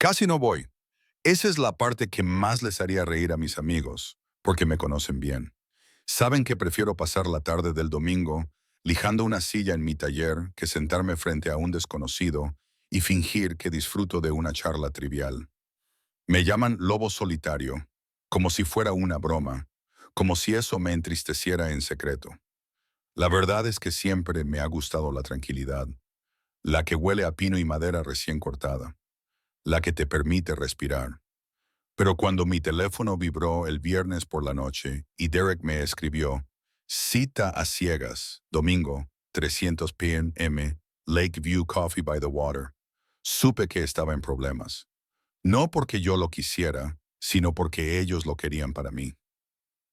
Casi no voy. Esa es la parte que más les haría reír a mis amigos, porque me conocen bien. Saben que prefiero pasar la tarde del domingo lijando una silla en mi taller que sentarme frente a un desconocido y fingir que disfruto de una charla trivial. Me llaman lobo solitario, como si fuera una broma, como si eso me entristeciera en secreto. La verdad es que siempre me ha gustado la tranquilidad, la que huele a pino y madera recién cortada, la que te permite respirar. Pero cuando mi teléfono vibró el viernes por la noche y Derek me escribió, cita a ciegas, domingo, 300 p.m., Lakeview Coffee by the Water, supe que estaba en problemas. No porque yo lo quisiera, sino porque ellos lo querían para mí.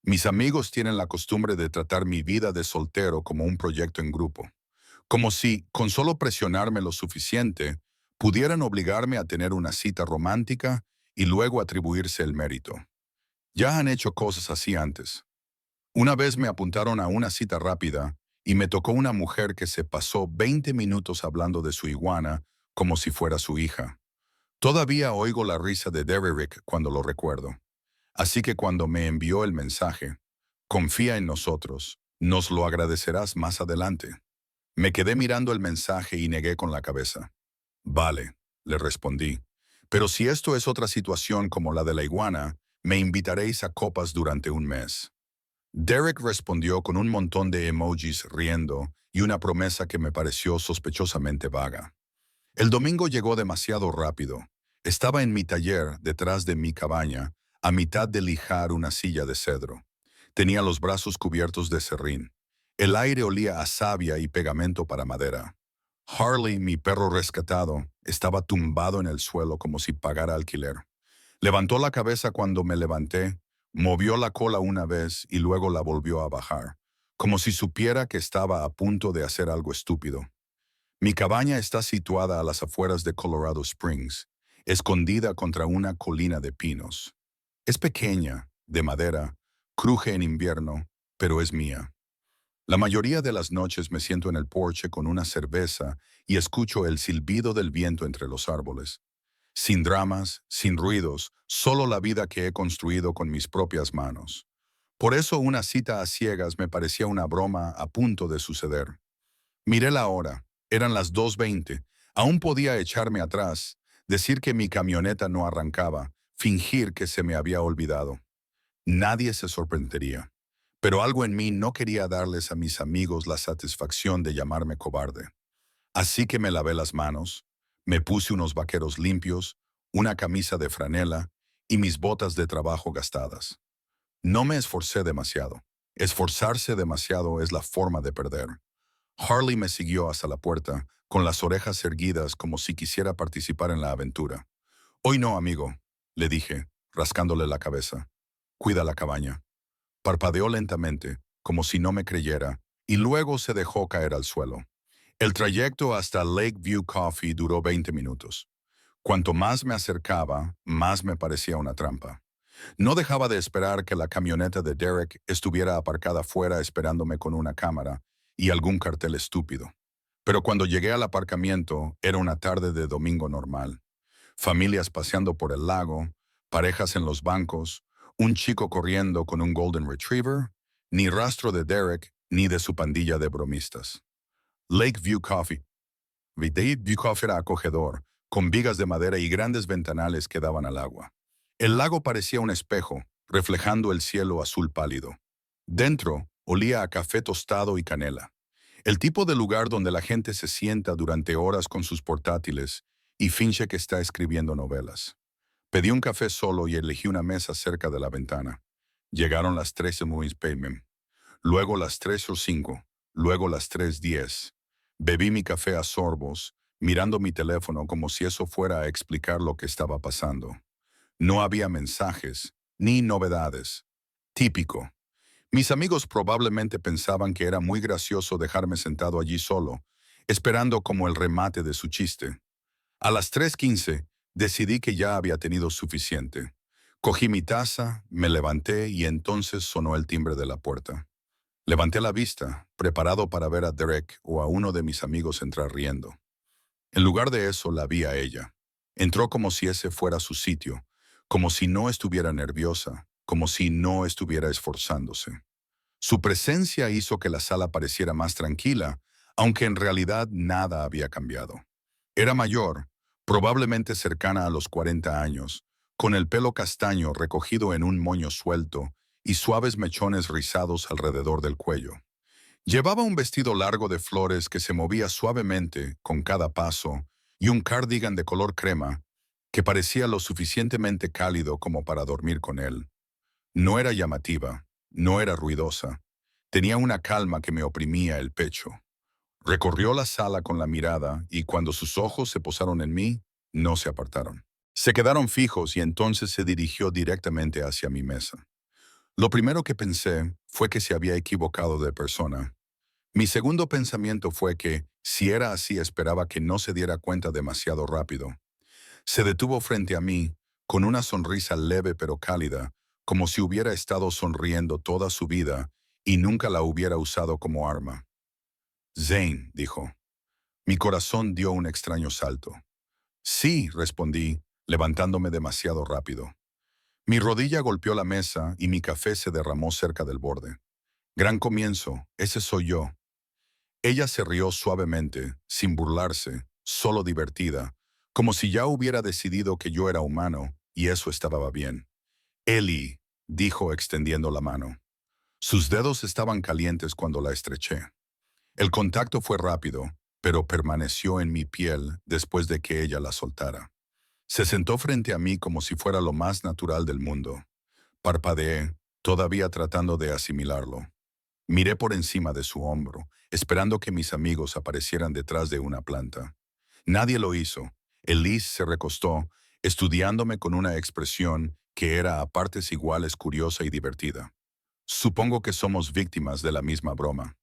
Mis amigos tienen la costumbre de tratar mi vida de soltero como un proyecto en grupo, como si, con solo presionarme lo suficiente, pudieran obligarme a tener una cita romántica y luego atribuirse el mérito. Ya han hecho cosas así antes. Una vez me apuntaron a una cita rápida y me tocó una mujer que se pasó 20 minutos hablando de su iguana como si fuera su hija. Todavía oigo la risa de Derek cuando lo recuerdo. Así que cuando me envió el mensaje, confía en nosotros, nos lo agradecerás más adelante. Me quedé mirando el mensaje y negué con la cabeza. Vale, le respondí. Pero si esto es otra situación como la de la iguana, me invitaréis a copas durante un mes. Derek respondió con un montón de emojis riendo y una promesa que me pareció sospechosamente vaga. El domingo llegó demasiado rápido. Estaba en mi taller, detrás de mi cabaña, a mitad de lijar una silla de cedro. Tenía los brazos cubiertos de serrín. El aire olía a savia y pegamento para madera. Harley, mi perro rescatado, estaba tumbado en el suelo como si pagara alquiler. Levantó la cabeza cuando me levanté, movió la cola una vez y luego la volvió a bajar, como si supiera que estaba a punto de hacer algo estúpido. Mi cabaña está situada a las afueras de Colorado Springs, escondida contra una colina de pinos. Es pequeña, de madera, cruje en invierno, pero es mía. La mayoría de las noches me siento en el porche con una cerveza y escucho el silbido del viento entre los árboles. Sin dramas, sin ruidos, solo la vida que he construido con mis propias manos. Por eso una cita a ciegas me parecía una broma a punto de suceder. Miré la hora. Eran las 2:20. Aún podía echarme atrás, decir que mi camioneta no arrancaba, fingir que se me había olvidado. Nadie se sorprendería. Pero algo en mí no quería darles a mis amigos la satisfacción de llamarme cobarde. Así que me lavé las manos, me puse unos vaqueros limpios, una camisa de franela y mis botas de trabajo gastadas. No me esforcé demasiado. Esforzarse demasiado es la forma de perder. Harley me siguió hasta la puerta, con las orejas erguidas como si quisiera participar en la aventura. Hoy no, amigo, le dije, rascándole la cabeza. Cuida la cabaña. Parpadeó lentamente, como si no me creyera, y luego se dejó caer al suelo. El trayecto hasta Lakeview Coffee duró 20 minutos. Cuanto más me acercaba, más me parecía una trampa. No dejaba de esperar que la camioneta de Derek estuviera aparcada fuera esperándome con una cámara y algún cartel estúpido. Pero cuando llegué al aparcamiento, era una tarde de domingo normal. Familias paseando por el lago, parejas en los bancos, un chico corriendo con un Golden Retriever, ni rastro de Derek ni de su pandilla de bromistas. Lakeview Coffee. Lakeview Coffee era acogedor, con vigas de madera y grandes ventanales que daban al agua. El lago parecía un espejo, reflejando el cielo azul pálido. Dentro, olía a café tostado y canela. El tipo de lugar donde la gente se sienta durante horas con sus portátiles y finge que está escribiendo novelas. Pedí un café solo y elegí una mesa cerca de la ventana. Llegaron las 13:00 p.m., luego las 3:05, luego las 3:10. Bebí mi café a sorbos, mirando mi teléfono como si eso fuera a explicar lo que estaba pasando. No había mensajes, ni novedades. Típico. Mis amigos probablemente pensaban que era muy gracioso dejarme sentado allí solo, esperando como el remate de su chiste. A las 3:15 decidí que ya había tenido suficiente. Cogí mi taza, me levanté y entonces sonó el timbre de la puerta. Levanté la vista, preparado para ver a Derek o a uno de mis amigos entrar riendo. En lugar de eso, la vi a ella. Entró como si ese fuera su sitio, como si no estuviera nerviosa, como si no estuviera esforzándose. Su presencia hizo que la sala pareciera más tranquila, aunque en realidad nada había cambiado. Era mayor, probablemente cercana a los 40 años, con el pelo castaño recogido en un moño suelto y suaves mechones rizados alrededor del cuello. Llevaba un vestido largo de flores que se movía suavemente con cada paso y un cardigan de color crema que parecía lo suficientemente cálido como para dormir con él. No era llamativa, no era ruidosa. Tenía una calma que me oprimía el pecho. Recorrió la sala con la mirada y cuando sus ojos se posaron en mí, no se apartaron. Se quedaron fijos y entonces se dirigió directamente hacia mi mesa. Lo primero que pensé fue que se había equivocado de persona. Mi segundo pensamiento fue que, si era así, esperaba que no se diera cuenta demasiado rápido. Se detuvo frente a mí, con una sonrisa leve pero cálida, como si hubiera estado sonriendo toda su vida y nunca la hubiera usado como arma. Zane, dijo. Mi corazón dio un extraño salto. Sí, respondí, levantándome demasiado rápido. Mi rodilla golpeó la mesa y mi café se derramó cerca del borde. Gran comienzo, ese soy yo. Ella se rió suavemente, sin burlarse, solo divertida, como si ya hubiera decidido que yo era humano y eso estaba bien. Ellie, dijo extendiendo la mano. Sus dedos estaban calientes cuando la estreché. El contacto fue rápido, pero permaneció en mi piel después de que ella la soltara. Se sentó frente a mí como si fuera lo más natural del mundo. Parpadeé, todavía tratando de asimilarlo. Miré por encima de su hombro, esperando que mis amigos aparecieran detrás de una planta. Nadie lo hizo. Elise se recostó, estudiándome con una expresión que era a partes iguales curiosa y divertida. Supongo que somos víctimas de la misma broma,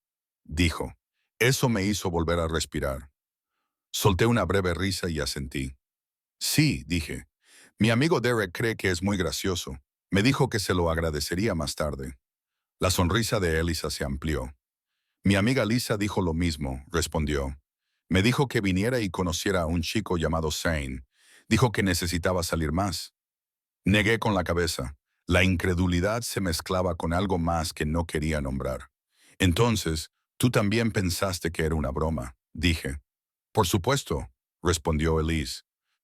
dijo. Eso me hizo volver a respirar. Solté una breve risa y asentí. Sí, dije. Mi amigo Derek cree que es muy gracioso. Me dijo que se lo agradecería más tarde. La sonrisa de Elisa se amplió. Mi amiga Lisa dijo lo mismo, respondió. Me dijo que viniera y conociera a un chico llamado Zane. Dijo que necesitaba salir más. Negué con la cabeza. La incredulidad se mezclaba con algo más que no quería nombrar. Entonces, tú también pensaste que era una broma, dije. Por supuesto, respondió Elise.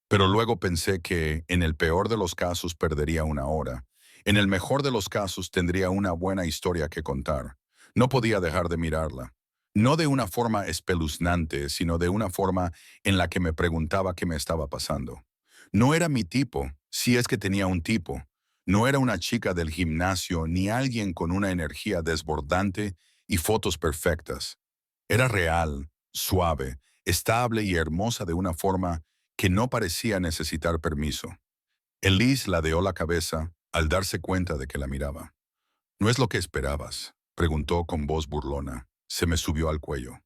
Pero luego pensé que, en el peor de los casos, perdería una hora. En el mejor de los casos, tendría una buena historia que contar. No podía dejar de mirarla. No de una forma espeluznante, sino de una forma en la que me preguntaba qué me estaba pasando. No era mi tipo, si es que tenía un tipo. No era una chica del gimnasio ni alguien con una energía desbordante y fotos perfectas. Era real, suave, estable y hermosa de una forma que no parecía necesitar permiso. Elise ladeó la cabeza al darse cuenta de que la miraba. «¿No es lo que esperabas?», preguntó con voz burlona. Se me subió al cuello.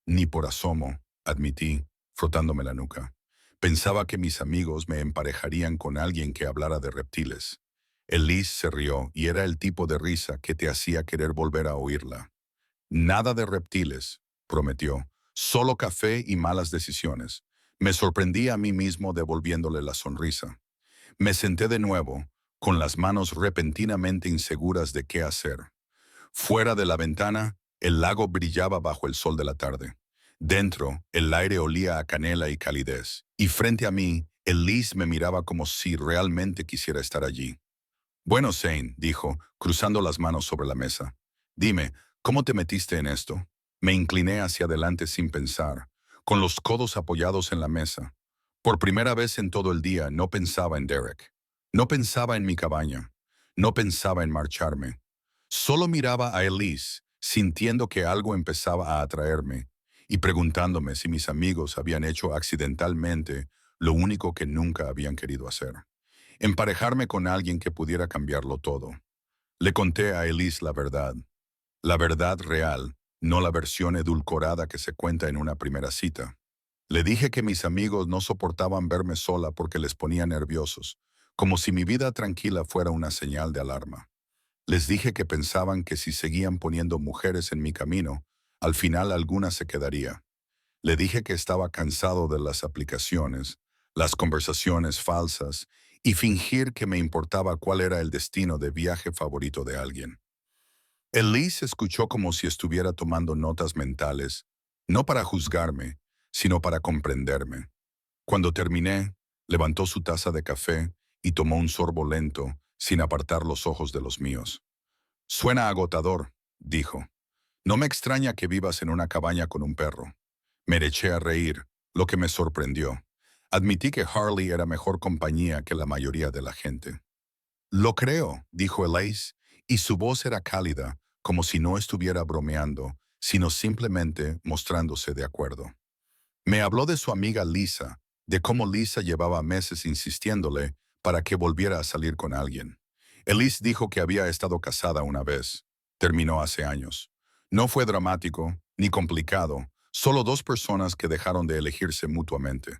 «Ni por asomo», admití, frotándome la nuca. Pensaba que mis amigos me emparejarían con alguien que hablara de reptiles. Elise se rió y era el tipo de risa que te hacía querer volver a oírla. «Nada de reptiles», prometió. «Solo café y malas decisiones». Me sorprendí a mí mismo devolviéndole la sonrisa. Me senté de nuevo, con las manos repentinamente inseguras de qué hacer. Fuera de la ventana, el lago brillaba bajo el sol de la tarde. Dentro, el aire olía a canela y calidez. Y frente a mí, Elise me miraba como si realmente quisiera estar allí. «Bueno, Zane», dijo, cruzando las manos sobre la mesa. «Dime, ¿cómo te metiste en esto?» Me incliné hacia adelante sin pensar, con los codos apoyados en la mesa. Por primera vez en todo el día no pensaba en Derek. No pensaba en mi cabaña. No pensaba en marcharme. Solo miraba a Elise, sintiendo que algo empezaba a atraerme, y preguntándome si mis amigos habían hecho accidentalmente lo único que nunca habían querido hacer. Emparejarme con alguien que pudiera cambiarlo todo. Le conté a Elise la verdad real, no la versión edulcorada que se cuenta en una primera cita. Le dije que mis amigos no soportaban verme sola porque les ponía nerviosos, como si mi vida tranquila fuera una señal de alarma. Les dije que pensaban que si seguían poniendo mujeres en mi camino, al final alguna se quedaría. Le dije que estaba cansado de las aplicaciones, las conversaciones falsas y fingir que me importaba cuál era el destino de viaje favorito de alguien. Elise escuchó como si estuviera tomando notas mentales, no para juzgarme, sino para comprenderme. Cuando terminé, levantó su taza de café y tomó un sorbo lento, sin apartar los ojos de los míos. Suena agotador, dijo. No me extraña que vivas en una cabaña con un perro. Me eché a reír, lo que me sorprendió. Admití que Harley era mejor compañía que la mayoría de la gente. Lo creo, dijo Elise, y su voz era cálida, como si no estuviera bromeando, sino simplemente mostrándose de acuerdo. Me habló de su amiga Lisa, de cómo Lisa llevaba meses insistiéndole para que volviera a salir con alguien. Elise dijo que había estado casada una vez. Terminó hace años. No fue dramático, ni complicado, solo dos personas que dejaron de elegirse mutuamente.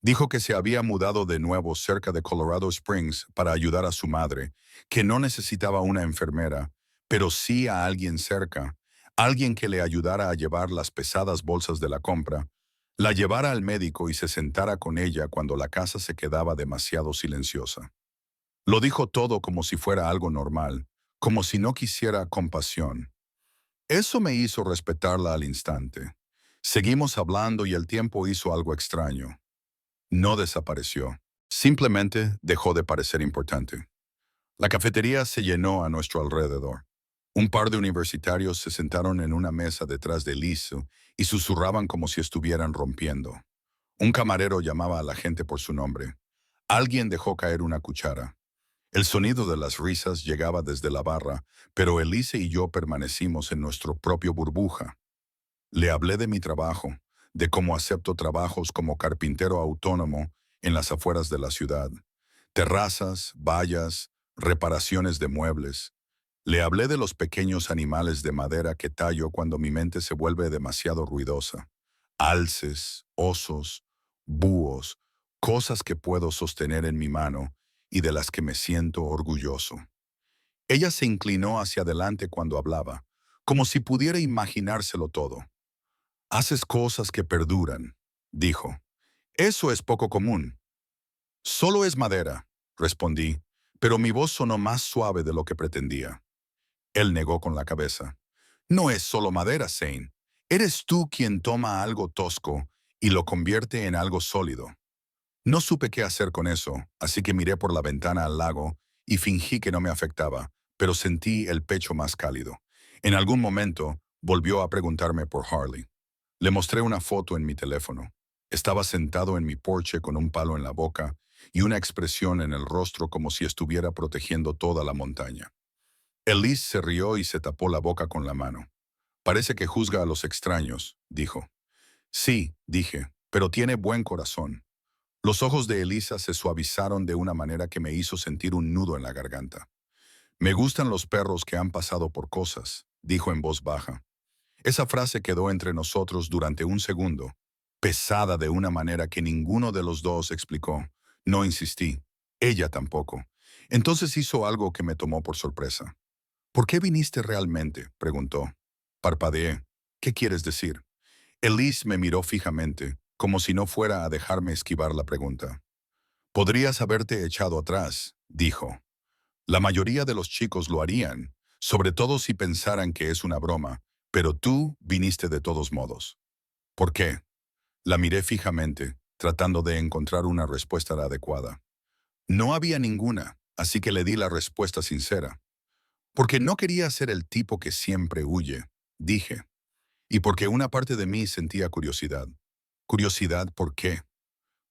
Dijo que se había mudado de nuevo cerca de Colorado Springs para ayudar a su madre, que no necesitaba una enfermera, pero sí a alguien cerca, alguien que le ayudara a llevar las pesadas bolsas de la compra, la llevara al médico y se sentara con ella cuando la casa se quedaba demasiado silenciosa. Lo dijo todo como si fuera algo normal, como si no quisiera compasión. Eso me hizo respetarla al instante. Seguimos hablando y el tiempo hizo algo extraño. No desapareció. Simplemente dejó de parecer importante. La cafetería se llenó a nuestro alrededor. Un par de universitarios se sentaron en una mesa detrás de Liso y susurraban como si estuvieran rompiendo. Un camarero llamaba a la gente por su nombre. Alguien dejó caer una cuchara. El sonido de las risas llegaba desde la barra, pero Elise y yo permanecimos en nuestro propio burbuja. Le hablé de mi trabajo, de cómo acepto trabajos como carpintero autónomo en las afueras de la ciudad. Terrazas, vallas, reparaciones de muebles. Le hablé de los pequeños animales de madera que tallo cuando mi mente se vuelve demasiado ruidosa. Alces, osos, búhos, cosas que puedo sostener en mi mano y de las que me siento orgulloso. Ella se inclinó hacia adelante cuando hablaba, como si pudiera imaginárselo todo. Haces cosas que perduran, dijo. Eso es poco común. Solo es madera, respondí, pero mi voz sonó más suave de lo que pretendía. Él negó con la cabeza. No es solo madera, Zane. Eres tú quien toma algo tosco y lo convierte en algo sólido. No supe qué hacer con eso, así que miré por la ventana al lago y fingí que no me afectaba, pero sentí el pecho más cálido. En algún momento, volvió a preguntarme por Harley. Le mostré una foto en mi teléfono. Estaba sentado en mi porche con un palo en la boca y una expresión en el rostro como si estuviera protegiendo toda la montaña. Elise se rió y se tapó la boca con la mano. Parece que juzga a los extraños, dijo. Sí, dije, pero tiene buen corazón. Los ojos de Elisa se suavizaron de una manera que me hizo sentir un nudo en la garganta. Me gustan los perros que han pasado por cosas, dijo en voz baja. Esa frase quedó entre nosotros durante un segundo, pesada de una manera que ninguno de los dos explicó. No insistí. Ella tampoco. Entonces hizo algo que me tomó por sorpresa. ¿Por qué viniste realmente?, preguntó. Parpadeé. ¿Qué quieres decir? Elise me miró fijamente, como si no fuera a dejarme esquivar la pregunta. Podrías haberte echado atrás, dijo. La mayoría de los chicos lo harían, sobre todo si pensaran que es una broma, pero tú viniste de todos modos. ¿Por qué? La miré fijamente, tratando de encontrar una respuesta adecuada. No había ninguna, así que le di la respuesta sincera. Porque no quería ser el tipo que siempre huye, dije. Y porque una parte de mí sentía curiosidad. ¿Curiosidad por qué?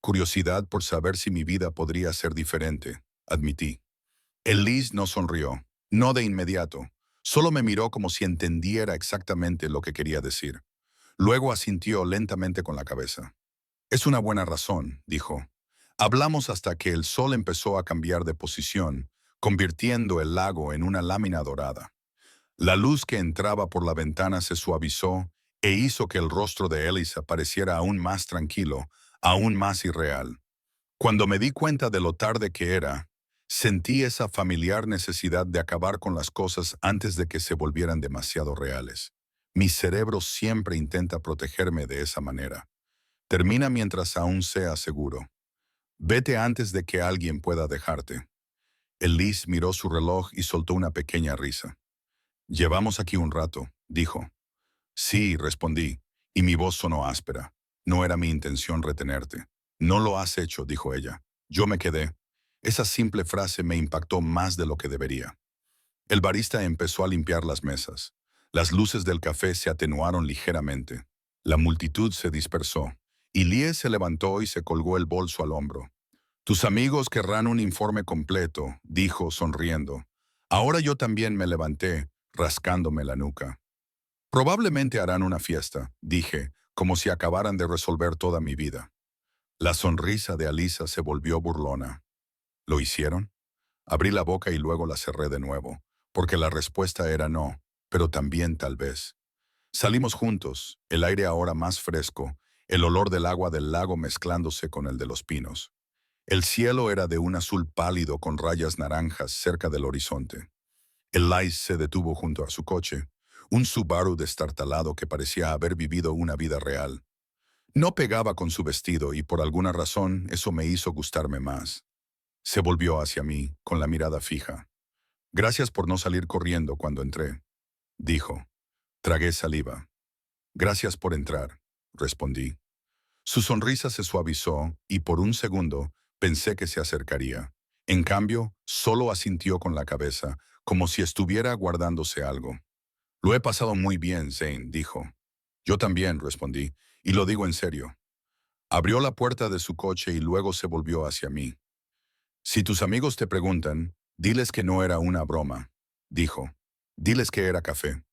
Curiosidad por saber si mi vida podría ser diferente, admití. Elise no sonrió, no de inmediato. Solo me miró como si entendiera exactamente lo que quería decir. Luego asintió lentamente con la cabeza. Es una buena razón, dijo. Hablamos hasta que el sol empezó a cambiar de posición, convirtiendo el lago en una lámina dorada. La luz que entraba por la ventana se suavizó e hizo que el rostro de Elisa pareciera aún más tranquilo, aún más irreal. Cuando me di cuenta de lo tarde que era, sentí esa familiar necesidad de acabar con las cosas antes de que se volvieran demasiado reales. Mi cerebro siempre intenta protegerme de esa manera. Termina mientras aún sea seguro. Vete antes de que alguien pueda dejarte. Elise miró su reloj y soltó una pequeña risa. Llevamos aquí un rato, dijo. Sí, respondí, y mi voz sonó áspera. No era mi intención retenerte. No lo has hecho, dijo ella. Yo me quedé. Esa simple frase me impactó más de lo que debería. El barista empezó a limpiar las mesas. Las luces del café se atenuaron ligeramente. La multitud se dispersó. Ilie se levantó y se colgó el bolso al hombro. Tus amigos querrán un informe completo, dijo sonriendo. Ahora yo también me levanté, rascándome la nuca. Probablemente harán una fiesta, dije, como si acabaran de resolver toda mi vida. La sonrisa de Alisa se volvió burlona. ¿Lo hicieron? Abrí la boca y luego la cerré de nuevo, porque la respuesta era no, pero también tal vez. Salimos juntos, el aire ahora más fresco, el olor del agua del lago mezclándose con el de los pinos. El cielo era de un azul pálido con rayas naranjas cerca del horizonte. Elise se detuvo junto a su coche, un Subaru destartalado que parecía haber vivido una vida real. No pegaba con su vestido y por alguna razón eso me hizo gustarme más. Se volvió hacia mí, con la mirada fija. Gracias por no salir corriendo cuando entré, dijo. Tragué saliva. Gracias por entrar, respondí. Su sonrisa se suavizó y por un segundo pensé que se acercaría. En cambio, solo asintió con la cabeza, como si estuviera guardándose algo. Lo he pasado muy bien, Zane, dijo. Yo también, respondí, y lo digo en serio. Abrió la puerta de su coche y luego se volvió hacia mí. Si tus amigos te preguntan, diles que no era una broma, dijo. Diles que era café.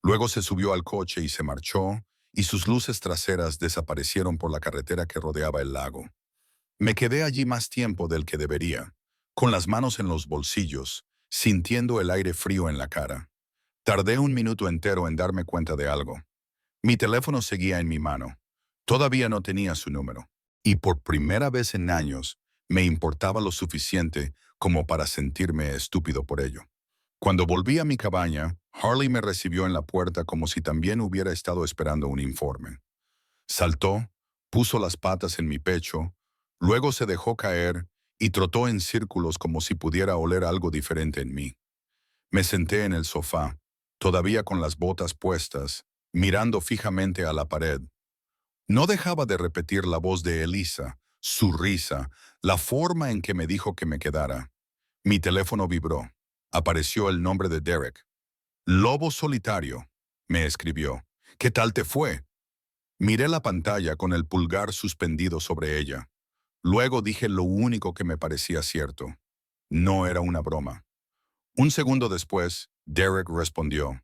Luego se subió al coche y se marchó, y sus luces traseras desaparecieron por la carretera que rodeaba el lago. Me quedé allí más tiempo del que debería, con las manos en los bolsillos, sintiendo el aire frío en la cara. Tardé un minuto entero en darme cuenta de algo. Mi teléfono seguía en mi mano. Todavía no tenía su número. Y por primera vez en años, me importaba lo suficiente como para sentirme estúpido por ello. Cuando volví a mi cabaña, Harley me recibió en la puerta como si también hubiera estado esperando un informe. Saltó, puso las patas en mi pecho, luego se dejó caer y trotó en círculos como si pudiera oler algo diferente en mí. Me senté en el sofá, todavía con las botas puestas, mirando fijamente a la pared. No dejaba de repetir la voz de Elisa, su risa, la forma en que me dijo que me quedara. Mi teléfono vibró. Apareció el nombre de Derek. Lobo solitario, me escribió. ¿Qué tal te fue? Miré la pantalla con el pulgar suspendido sobre ella. Luego dije lo único que me parecía cierto. No era una broma. Un segundo después, Derek respondió.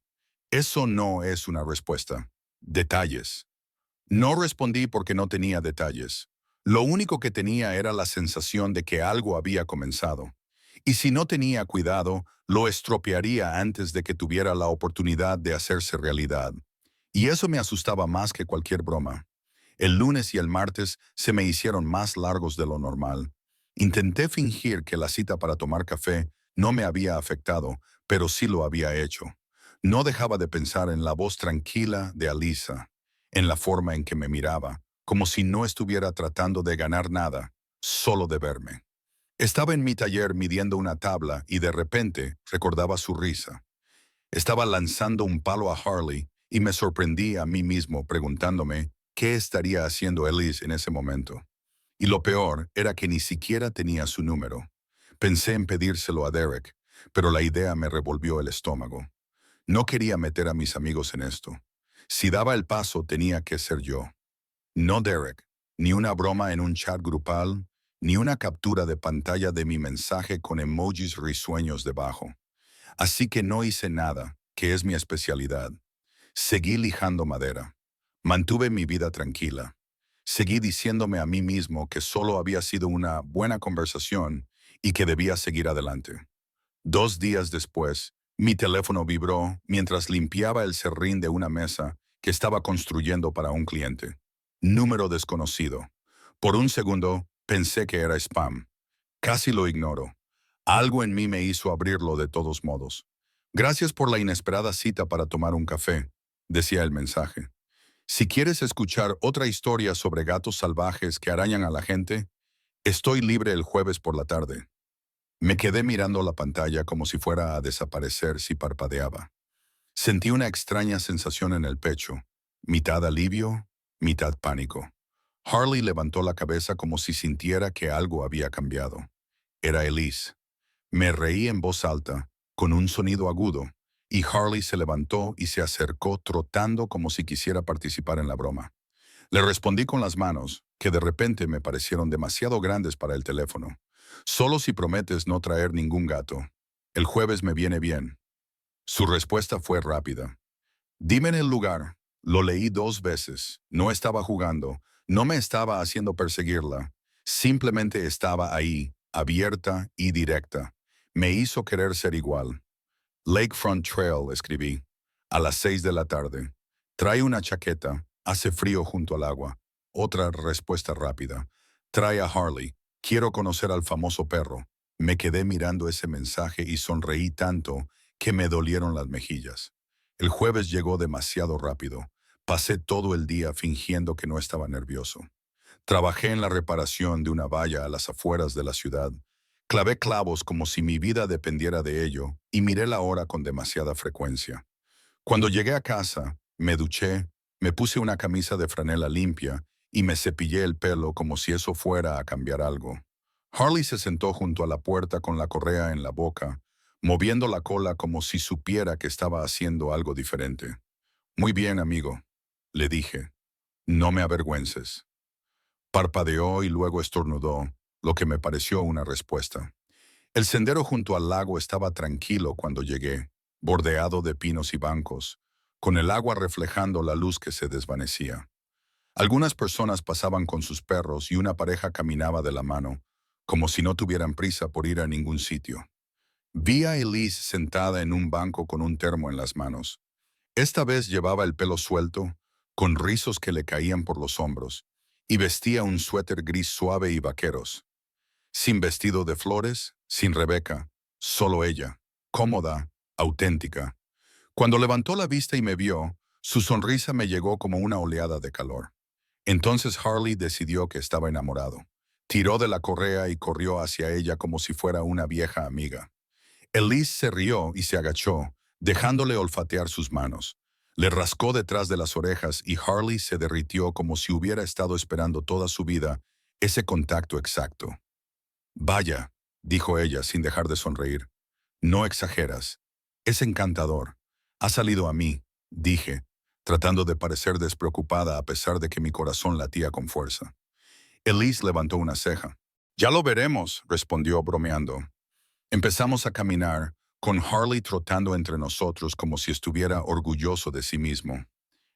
Eso no es una respuesta. Detalles. No respondí porque no tenía detalles. Lo único que tenía era la sensación de que algo había comenzado. Y si no tenía cuidado, lo estropearía antes de que tuviera la oportunidad de hacerse realidad. Y eso me asustaba más que cualquier broma. El lunes y el martes se me hicieron más largos de lo normal. Intenté fingir que la cita para tomar café no me había afectado, pero sí lo había hecho. No dejaba de pensar en la voz tranquila de Alisa, en la forma en que me miraba, como si no estuviera tratando de ganar nada, solo de verme. Estaba en mi taller midiendo una tabla y de repente recordaba su risa. Estaba lanzando un palo a Harley y me sorprendí a mí mismo preguntándome qué estaría haciendo Elise en ese momento. Y lo peor era que ni siquiera tenía su número. Pensé en pedírselo a Derek, pero la idea me revolvió el estómago. No quería meter a mis amigos en esto. Si daba el paso tenía que ser yo. No Derek, ni una broma en un chat grupal, ni una captura de pantalla de mi mensaje con emojis risueños debajo. Así que no hice nada, que es mi especialidad. Seguí lijando madera. Mantuve mi vida tranquila. Seguí diciéndome a mí mismo que solo había sido una buena conversación y que debía seguir adelante. 2 días después, mi teléfono vibró mientras limpiaba el serrín de una mesa que estaba construyendo para un cliente. Número desconocido. Por un segundo, pensé que era spam. Casi lo ignoro. Algo en mí me hizo abrirlo de todos modos. Gracias por la inesperada cita para tomar un café, decía el mensaje. Si quieres escuchar otra historia sobre gatos salvajes que arañan a la gente, Estoy libre el jueves por la tarde. Me quedé mirando la pantalla como si fuera a desaparecer si parpadeaba. Sentí una extraña sensación en el pecho, mitad alivio, mitad pánico. Harley levantó la cabeza como si sintiera que algo había cambiado. Era Elise. Me reí en voz alta, con un sonido agudo, y Harley se levantó y se acercó trotando como si quisiera participar en la broma. Le respondí con las manos, que de repente me parecieron demasiado grandes para el teléfono. Solo si prometes no traer ningún gato. El jueves me viene bien. Su respuesta fue rápida. Dime en el lugar. Lo leí 2 veces. No estaba jugando. No me estaba haciendo perseguirla. Simplemente estaba ahí, abierta y directa. Me hizo querer ser igual. Lakefront Trail, escribí. A las 6 de la tarde. Trae una chaqueta. Hace frío junto al agua. Otra respuesta rápida. Trae a Harley. Quiero conocer al famoso perro. Me quedé mirando ese mensaje y sonreí tanto que me dolieron las mejillas. El jueves llegó demasiado rápido. Pasé todo el día fingiendo que no estaba nervioso. Trabajé en la reparación de una valla a las afueras de la ciudad. Clavé clavos como si mi vida dependiera de ello y miré la hora con demasiada frecuencia. Cuando llegué a casa, me duché, me puse una camisa de franela limpia y me cepillé el pelo como si eso fuera a cambiar algo. Harley se sentó junto a la puerta con la correa en la boca, moviendo la cola como si supiera que estaba haciendo algo diferente. Muy bien, amigo, le dije. No me avergüences. Parpadeó y luego estornudó, lo que me pareció una respuesta. El sendero junto al lago estaba tranquilo cuando llegué, bordeado de pinos y bancos, con el agua reflejando la luz que se desvanecía. Algunas personas pasaban con sus perros y una pareja caminaba de la mano, como si no tuvieran prisa por ir a ningún sitio. Vi a Elise sentada en un banco con un termo en las manos. Esta vez llevaba el pelo suelto, con rizos que le caían por los hombros, y vestía un suéter gris suave y vaqueros. Sin vestido de flores, sin Rebeca, solo ella, cómoda, auténtica. Cuando levantó la vista y me vio, su sonrisa me llegó como una oleada de calor. Entonces Harley decidió que estaba enamorado. Tiró de la correa y corrió hacia ella como si fuera una vieja amiga. Elise se rió y se agachó, dejándole olfatear sus manos. Le rascó detrás de las orejas y Harley se derritió como si hubiera estado esperando toda su vida ese contacto exacto. Vaya, dijo ella sin dejar de sonreír. No exageras. Es encantador. Ha salido a mí, dije, tratando de parecer despreocupada a pesar de que mi corazón latía con fuerza. Elise levantó una ceja. Ya lo veremos, respondió bromeando. Empezamos a caminar, con Harley trotando entre nosotros como si estuviera orgulloso de sí mismo.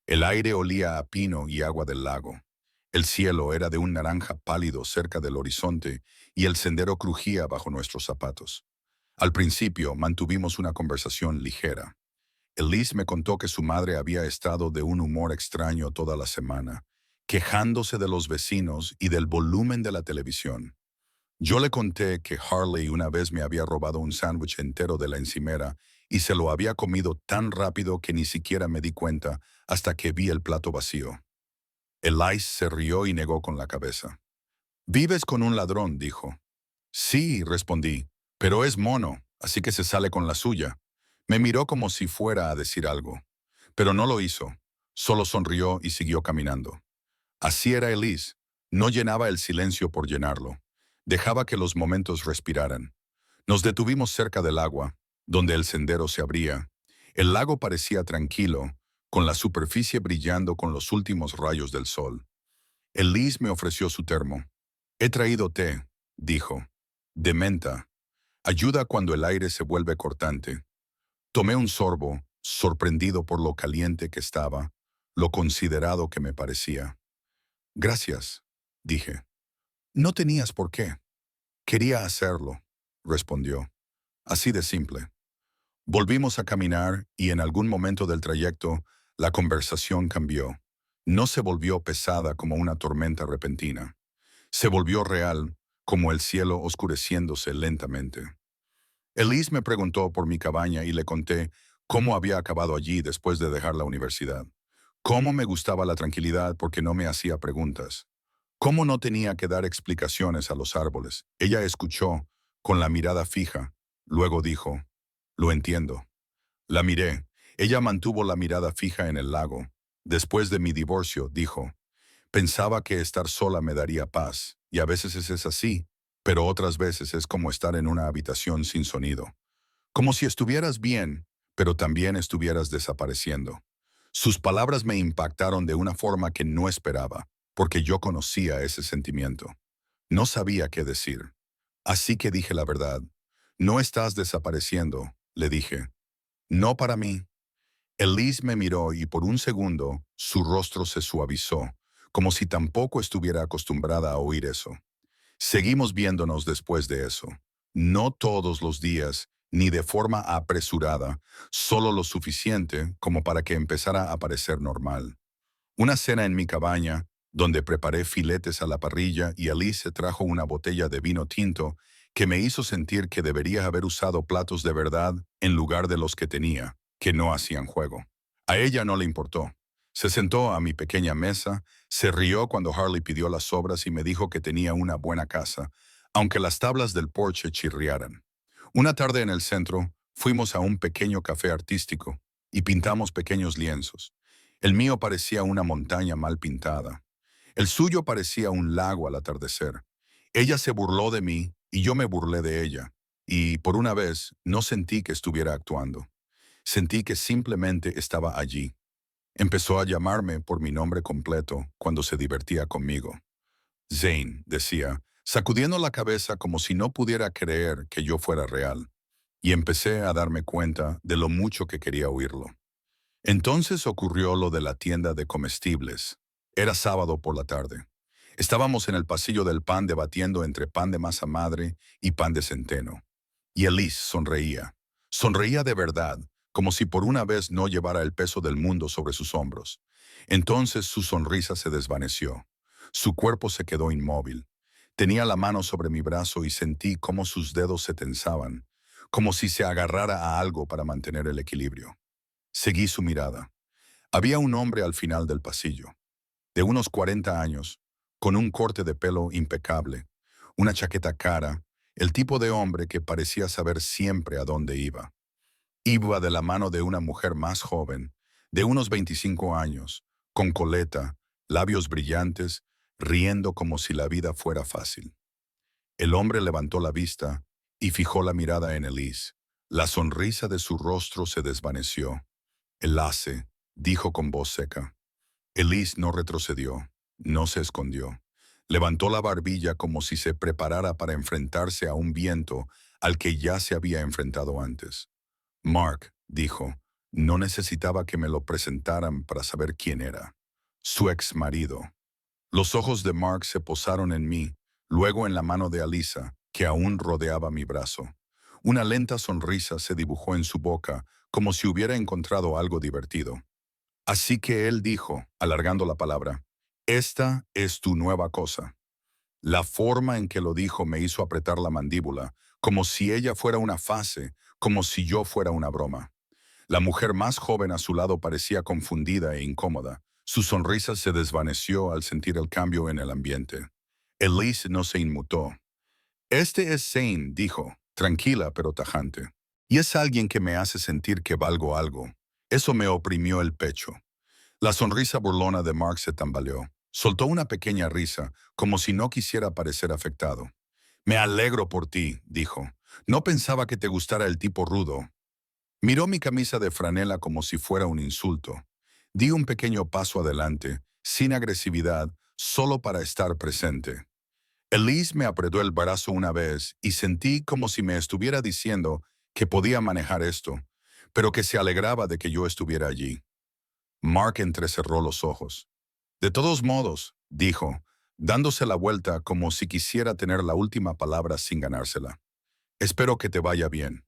El aire olía a pino y agua del lago. El cielo era de un naranja pálido cerca del horizonte y el sendero crujía bajo nuestros zapatos. Al principio mantuvimos una conversación ligera. Elise me contó que su madre había estado de un humor extraño toda la semana, quejándose de los vecinos y del volumen de la televisión. Yo le conté que Harley una vez me había robado un sándwich entero de la encimera y se lo había comido tan rápido que ni siquiera me di cuenta hasta que vi el plato vacío. Elise se rió y negó con la cabeza. «Vives con un ladrón», dijo. «Sí», respondí, «pero es mono, así que se sale con la suya». Me miró como si fuera a decir algo, pero no lo hizo. Solo sonrió y siguió caminando. Así era Elise. No llenaba el silencio por llenarlo. Dejaba que los momentos respiraran. Nos detuvimos cerca del agua, donde el sendero se abría. El lago parecía tranquilo, con la superficie brillando con los últimos rayos del sol. Elise me ofreció su termo. «He traído té», dijo, «de menta. Ayuda cuando el aire se vuelve cortante». Tomé un sorbo, sorprendido por lo caliente que estaba, lo considerado que me parecía. «Gracias», dije. «No tenías por qué». «Quería hacerlo», respondió. Así de simple. Volvimos a caminar y en algún momento del trayecto la conversación cambió. No se volvió pesada como una tormenta repentina. Se volvió real, como el cielo oscureciéndose lentamente. Elise me preguntó por mi cabaña y le conté cómo había acabado allí después de dejar la universidad. Cómo me gustaba la tranquilidad porque no me hacía preguntas. ¿Cómo no tenía que dar explicaciones a los árboles? Ella escuchó, con la mirada fija. Luego dijo, «Lo entiendo». La miré. Ella mantuvo la mirada fija en el lago. Después de mi divorcio, dijo, «Pensaba que estar sola me daría paz, y a veces es así, pero otras veces es como estar en una habitación sin sonido. Como si estuvieras bien, pero también estuvieras desapareciendo». Sus palabras me impactaron de una forma que no esperaba, porque yo conocía ese sentimiento. No sabía qué decir. Así que dije la verdad. «No estás desapareciendo», le dije. «No para mí». Elise me miró y por un segundo su rostro se suavizó, como si tampoco estuviera acostumbrada a oír eso. Seguimos viéndonos después de eso. No todos los días, ni de forma apresurada, solo lo suficiente como para que empezara a parecer normal. Una cena en mi cabaña, donde preparé filetes a la parrilla y Alice trajo una botella de vino tinto que me hizo sentir que debería haber usado platos de verdad en lugar de los que tenía, que no hacían juego. A ella no le importó. Se sentó a mi pequeña mesa, se rió cuando Harley pidió las sobras y me dijo que tenía una buena casa, aunque las tablas del porche chirriaran. Una tarde en el centro, fuimos a un pequeño café artístico y pintamos pequeños lienzos. El mío parecía una montaña mal pintada. El suyo parecía un lago al atardecer. Ella se burló de mí y yo me burlé de ella. Y, por una vez, no sentí que estuviera actuando. Sentí que simplemente estaba allí. Empezó a llamarme por mi nombre completo cuando se divertía conmigo. Zane, decía, sacudiendo la cabeza como si no pudiera creer que yo fuera real. Y empecé a darme cuenta de lo mucho que quería oírlo. Entonces ocurrió lo de la tienda de comestibles. Era sábado por la tarde. Estábamos en el pasillo del pan debatiendo entre pan de masa madre y pan de centeno. Y Elise sonreía. Sonreía de verdad, como si por una vez no llevara el peso del mundo sobre sus hombros. Entonces su sonrisa se desvaneció. Su cuerpo se quedó inmóvil. Tenía la mano sobre mi brazo y sentí cómo sus dedos se tensaban, como si se agarrara a algo para mantener el equilibrio. Seguí su mirada. Había un hombre al final del pasillo, de unos 40 años, con un corte de pelo impecable, una chaqueta cara, el tipo de hombre que parecía saber siempre a dónde iba. Iba de la mano de una mujer más joven, de unos 25 años, con coleta, labios brillantes, riendo como si la vida fuera fácil. El hombre levantó la vista y fijó la mirada en Elise. La sonrisa de su rostro se desvaneció. «El hace», dijo con voz seca. Elise no retrocedió, no se escondió. Levantó la barbilla como si se preparara para enfrentarse a un viento al que ya se había enfrentado antes. «Mark», dijo, «no necesitaba que me lo presentaran para saber quién era. Su ex marido». Los ojos de Mark se posaron en mí, luego en la mano de Alisa, que aún rodeaba mi brazo. Una lenta sonrisa se dibujó en su boca, como si hubiera encontrado algo divertido. Así que él dijo, alargando la palabra, «Esta es tu nueva cosa». La forma en que lo dijo me hizo apretar la mandíbula, como si ella fuera una fase, como si yo fuera una broma. La mujer más joven a su lado parecía confundida e incómoda. Su sonrisa se desvaneció al sentir el cambio en el ambiente. Elise no se inmutó. «Este es Zane», dijo, tranquila pero tajante. «Y es alguien que me hace sentir que valgo algo». Eso me oprimió el pecho. La sonrisa burlona de Mark se tambaleó. Soltó una pequeña risa, como si no quisiera parecer afectado. «Me alegro por ti», dijo. «No pensaba que te gustara el tipo rudo». Miró mi camisa de franela como si fuera un insulto. Di un pequeño paso adelante, sin agresividad, solo para estar presente. Elise me apretó el brazo una vez y sentí como si me estuviera diciendo que podía manejar esto, pero que se alegraba de que yo estuviera allí. Mark entrecerró los ojos. «De todos modos», dijo, dándose la vuelta como si quisiera tener la última palabra sin ganársela. «Espero que te vaya bien».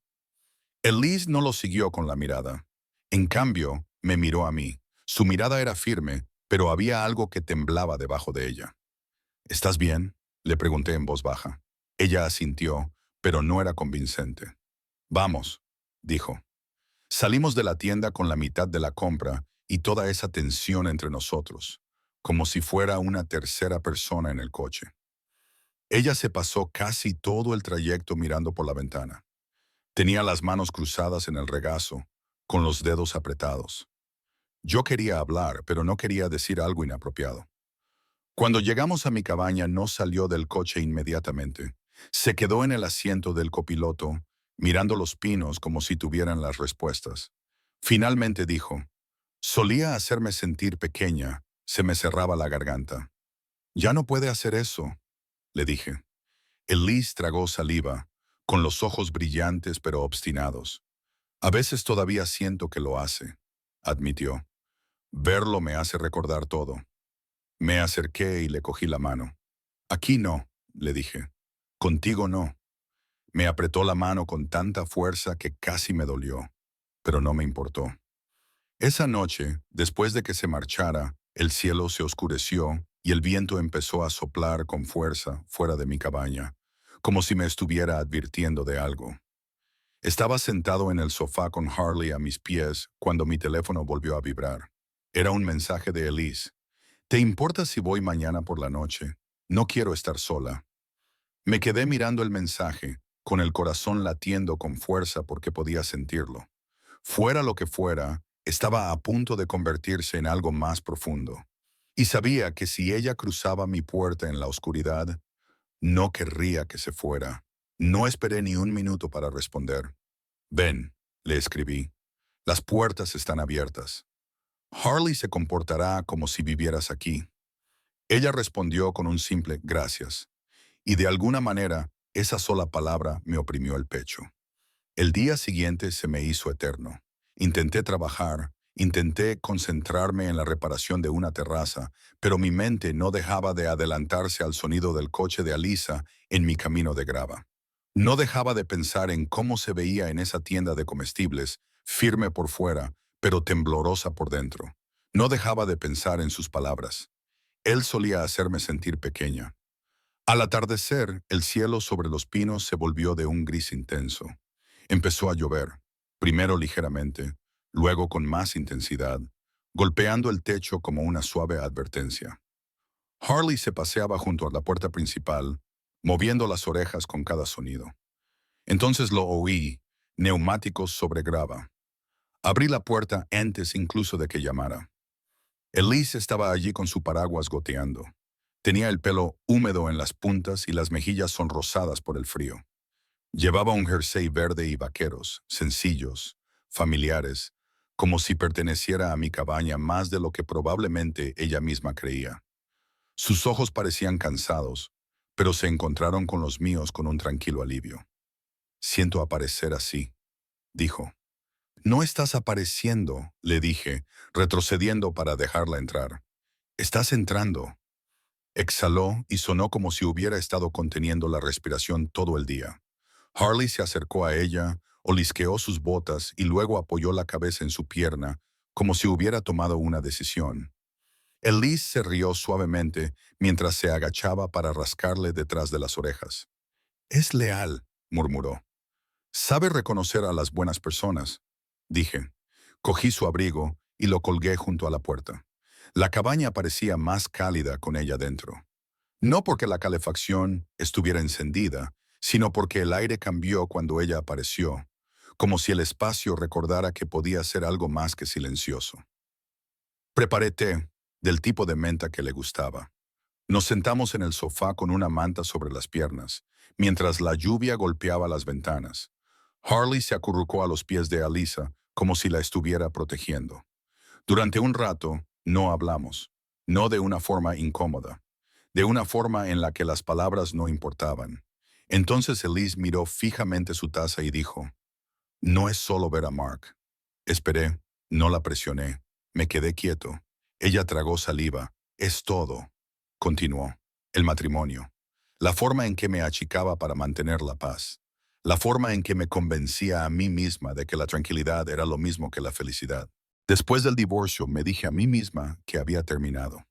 Elise no lo siguió con la mirada. En cambio, me miró a mí. Su mirada era firme, pero había algo que temblaba debajo de ella. «¿Estás bien?», le pregunté en voz baja. Ella asintió, pero no era convincente. «Vamos», dijo. Salimos de la tienda con la mitad de la compra y toda esa tensión entre nosotros. como si fuera una tercera persona en el coche. Ella se pasó casi todo el trayecto mirando por la ventana. Tenía las manos cruzadas en el regazo, con los dedos apretados. Yo quería hablar, pero no quería decir algo inapropiado. Cuando llegamos a mi cabaña no salió del coche inmediatamente. Se quedó en el asiento del copiloto, mirando los pinos como si tuvieran las respuestas. Finalmente dijo, solía hacerme sentir pequeña, se me cerraba la garganta. Ya no puede hacer eso, le dije. Elise tragó saliva, con los ojos brillantes pero obstinados. A veces todavía siento que lo hace, admitió. Verlo me hace recordar todo. Me acerqué y le cogí la mano. Aquí no, le dije. Contigo no. Me apretó la mano con tanta fuerza que casi me dolió, pero no me importó. Esa noche, después de que se marchara, el cielo se oscureció y el viento empezó a soplar con fuerza fuera de mi cabaña, como si me estuviera advirtiendo de algo. Estaba sentado en el sofá con Harley a mis pies cuando mi teléfono volvió a vibrar. Era un mensaje de Elise. ¿Te importa si voy mañana por la noche? No quiero estar sola. Me quedé mirando el mensaje, con el corazón latiendo con fuerza porque podía sentirlo. Fuera lo que fuera, estaba a punto de convertirse en algo más profundo. Y sabía que si ella cruzaba mi puerta en la oscuridad, no querría que se fuera. No esperé ni un minuto para responder. Ven, le escribí. Las puertas están abiertas. Harley se comportará como si vivieras aquí. Ella respondió con un simple gracias. Y de alguna manera, esa sola palabra me oprimió el pecho. El día siguiente se me hizo eterno. Intenté trabajar, intenté concentrarme en la reparación de una terraza, pero mi mente no dejaba de adelantarse al sonido del coche de Alisa en mi camino de grava. No dejaba de pensar en cómo se veía en esa tienda de comestibles, firme por fuera, pero temblorosa por dentro. No dejaba de pensar en sus palabras. Él solía hacerme sentir pequeña. Al atardecer, el cielo sobre los pinos se volvió de un gris intenso. Empezó a llover, primero ligeramente, luego con más intensidad, golpeando el techo como una suave advertencia. Harley se paseaba junto a la puerta principal, moviendo las orejas con cada sonido. Entonces lo oí, neumáticos sobre grava. Abrí la puerta antes incluso de que llamara. Elise estaba allí con su paraguas goteando. Tenía el pelo húmedo en las puntas y las mejillas sonrosadas por el frío. Llevaba un jersey verde y vaqueros, sencillos, familiares, como si perteneciera a mi cabaña más de lo que probablemente ella misma creía. Sus ojos parecían cansados, pero se encontraron con los míos con un tranquilo alivio. Siento aparecer así, dijo. No estás apareciendo, le dije, retrocediendo para dejarla entrar. Estás entrando. Exhaló y sonó como si hubiera estado conteniendo la respiración todo el día. Harley se acercó a ella, olisqueó sus botas y luego apoyó la cabeza en su pierna, como si hubiera tomado una decisión. Elise se rió suavemente mientras se agachaba para rascarle detrás de las orejas. Es leal, murmuró. Sabe reconocer a las buenas personas, dije. Cogí su abrigo y lo colgué junto a la puerta. La cabaña parecía más cálida con ella dentro. No porque la calefacción estuviera encendida, sino porque el aire cambió cuando ella apareció, como si el espacio recordara que podía ser algo más que silencioso. Preparé té, del tipo de menta que le gustaba. Nos sentamos en el sofá con una manta sobre las piernas, mientras la lluvia golpeaba las ventanas. Harley se acurrucó a los pies de Alisa, como si la estuviera protegiendo. Durante un rato, no hablamos, no de una forma incómoda, de una forma en la que las palabras no importaban. Entonces Elise miró fijamente su taza y dijo, no es solo ver a Mark. Esperé, no la presioné, me quedé quieto. Ella tragó saliva. Es todo, continuó. El matrimonio. La forma en que me achicaba para mantener la paz. La forma en que me convencía a mí misma de que la tranquilidad era lo mismo que la felicidad. Después del divorcio me dije a mí misma que había terminado.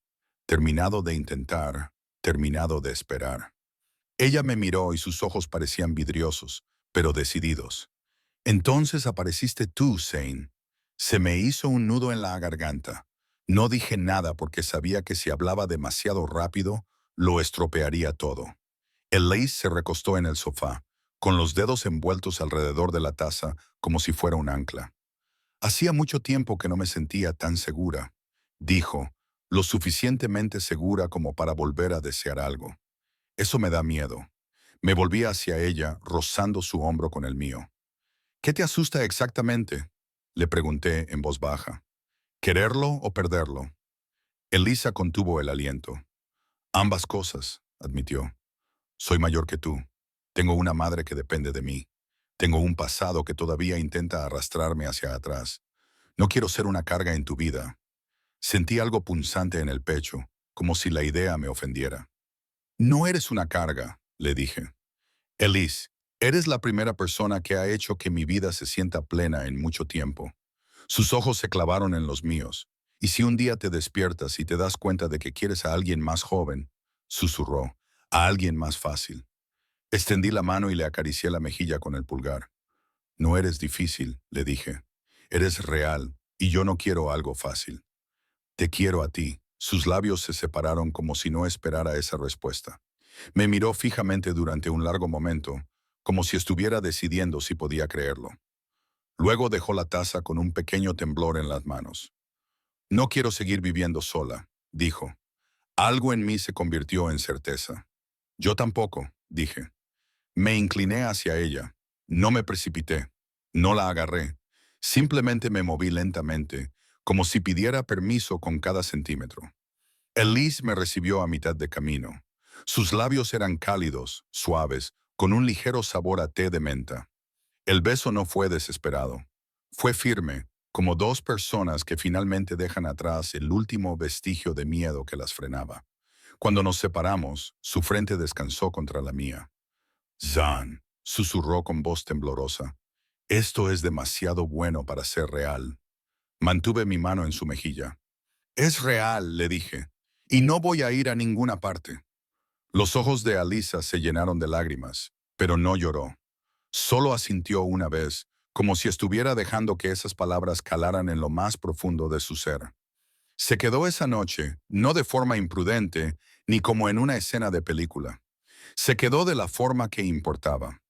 Terminado de intentar, terminado de esperar. Ella me miró y sus ojos parecían vidriosos, pero decididos. Entonces apareciste tú, Zane. Se me hizo un nudo en la garganta. No dije nada porque sabía que si hablaba demasiado rápido, lo estropearía todo. Elise se recostó en el sofá, con los dedos envueltos alrededor de la taza como si fuera un ancla. Hacía mucho tiempo que no me sentía tan segura, dijo, lo suficientemente segura como para volver a desear algo. Eso me da miedo. Me volví hacia ella, rozando su hombro con el mío. ¿Qué te asusta exactamente? Le pregunté en voz baja. ¿Quererlo o perderlo? Elisa contuvo el aliento. Ambas cosas, admitió. Soy mayor que tú. Tengo una madre que depende de mí. Tengo un pasado que todavía intenta arrastrarme hacia atrás. No quiero ser una carga en tu vida. Sentí algo punzante en el pecho, como si la idea me ofendiera. No eres una carga, le dije. Elise, eres la primera persona que ha hecho que mi vida se sienta plena en mucho tiempo. Sus ojos se clavaron en los míos. Y si un día te despiertas y te das cuenta de que quieres a alguien más joven, susurró, a alguien más fácil. Extendí la mano y le acaricié la mejilla con el pulgar. No eres difícil, le dije. Eres real, y yo no quiero algo fácil. Te quiero a ti. Sus labios se separaron como si no esperara esa respuesta. Me miró fijamente durante un largo momento, como si estuviera decidiendo si podía creerlo. Luego dejó la taza con un pequeño temblor en las manos. No quiero seguir viviendo sola, dijo. Algo en mí se convirtió en certeza. Yo tampoco, dije. Me incliné hacia ella. No me precipité. No la agarré. Simplemente me moví lentamente, como si pidiera permiso con cada centímetro. Elise me recibió a mitad de camino. Sus labios eran cálidos, suaves, con un ligero sabor a té de menta. El beso no fue desesperado. Fue firme, como dos personas que finalmente dejan atrás el último vestigio de miedo que las frenaba. Cuando nos separamos, su frente descansó contra la mía. Zan, susurró con voz temblorosa. Esto es demasiado bueno para ser real. Mantuve mi mano en su mejilla. Es real, le dije, y no voy a ir a ninguna parte. Los ojos de Alisa se llenaron de lágrimas, pero no lloró. Solo asintió una vez, como si estuviera dejando que esas palabras calaran en lo más profundo de su ser. Se quedó esa noche, no de forma imprudente, ni como en una escena de película. Se quedó de la forma que importaba.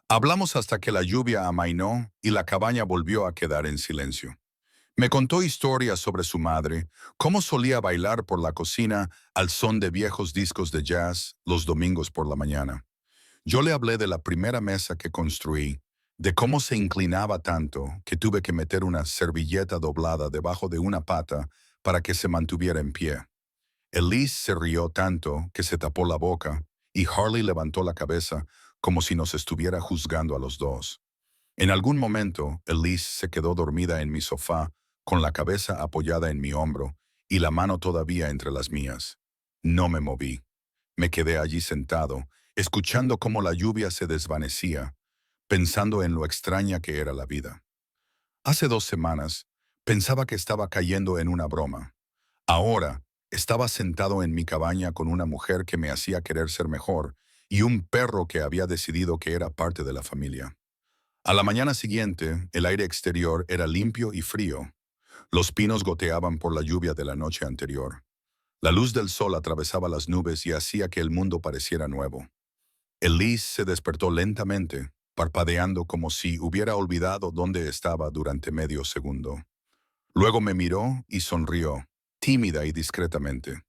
Hablamos hasta que la lluvia amainó y la cabaña volvió a quedar en silencio. Me contó historias sobre su madre, cómo solía bailar por la cocina al son de viejos discos de jazz los domingos por la mañana. Yo le hablé de la primera mesa que construí, de cómo se inclinaba tanto que tuve que meter una servilleta doblada debajo de una pata para que se mantuviera en pie. Elise se rió tanto que se tapó la boca y Harley levantó la cabeza como si nos estuviera juzgando a los dos. En algún momento, Elise se quedó dormida en mi sofá, con la cabeza apoyada en mi hombro y la mano todavía entre las mías. No me moví. Me quedé allí sentado, escuchando cómo la lluvia se desvanecía, pensando en lo extraña que era la vida. Hace 2 semanas, pensaba que estaba cayendo en una broma. Ahora, estaba sentado en mi cabaña con una mujer que me hacía querer ser mejor y un perro que había decidido que era parte de la familia. A la mañana siguiente, el aire exterior era limpio y frío. Los pinos goteaban por la lluvia de la noche anterior. La luz del sol atravesaba las nubes y hacía que el mundo pareciera nuevo. Elise se despertó lentamente, parpadeando como si hubiera olvidado dónde estaba durante medio segundo. Luego me miró y sonrió, tímida y discretamente.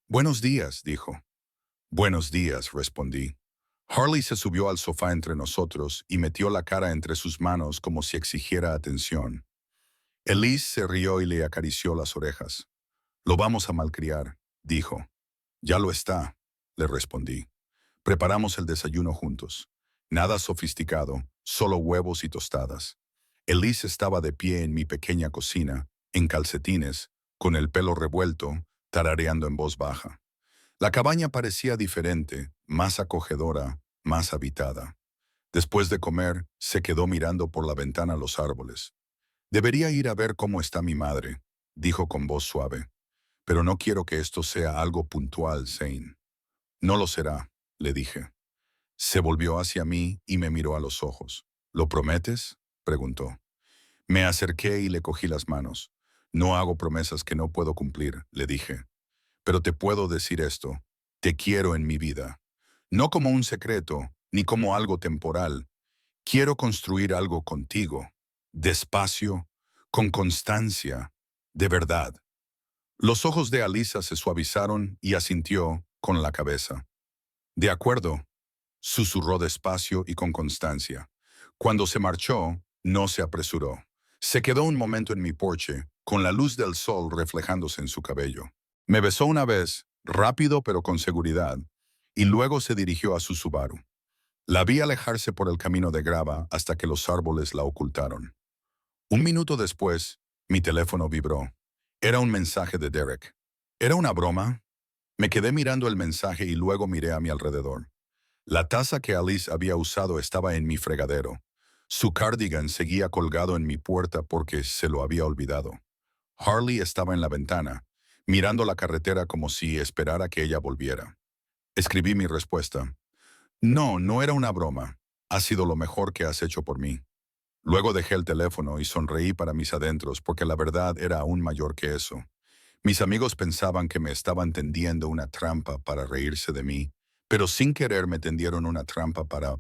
«Buenos días», dijo. «Buenos días», respondí. Harley se subió al sofá entre nosotros y metió la cara entre sus manos como si exigiera atención. Elise se rió y le acarició las orejas. «Lo vamos a malcriar», dijo. «Ya lo está», le respondí. Preparamos el desayuno juntos. Nada sofisticado, solo huevos y tostadas. Elise estaba de pie en mi pequeña cocina, en calcetines, con el pelo revuelto, tarareando en voz baja. La cabaña parecía diferente, más acogedora, más habitada. Después de comer, se quedó mirando por la ventana los árboles. «Debería ir a ver cómo está mi madre», dijo con voz suave. «Pero no quiero que esto sea algo puntual, Zane». «No lo será», le dije. Se volvió hacia mí y me miró a los ojos. «¿Lo prometes?», preguntó. Me acerqué y le cogí las manos. No hago promesas que no puedo cumplir, le dije. Pero te puedo decir esto. Te quiero en mi vida. No como un secreto, ni como algo temporal. Quiero construir algo contigo. Despacio, con constancia, de verdad. Los ojos de Alisa se suavizaron y asintió con la cabeza. De acuerdo, susurró despacio y con constancia. Cuando se marchó, no se apresuró. Se quedó un momento en mi porche, con la luz del sol reflejándose en su cabello. Me besó una vez, rápido pero con seguridad, y luego se dirigió a su Subaru. La vi alejarse por el camino de grava hasta que los árboles la ocultaron. Un minuto después, mi teléfono vibró. Era un mensaje de Derek. ¿Era una broma? Me quedé mirando el mensaje y luego miré a mi alrededor. La taza que Alice había usado estaba en mi fregadero. Su cardigan seguía colgado en mi puerta porque se lo había olvidado. Harley estaba en la ventana, mirando la carretera como si esperara que ella volviera. Escribí mi respuesta. No, no era una broma. Ha sido lo mejor que has hecho por mí. Luego dejé el teléfono y sonreí para mis adentros porque la verdad era aún mayor que eso. Mis amigos pensaban que me estaban tendiendo una trampa para reírse de mí, pero sin querer me tendieron una trampa para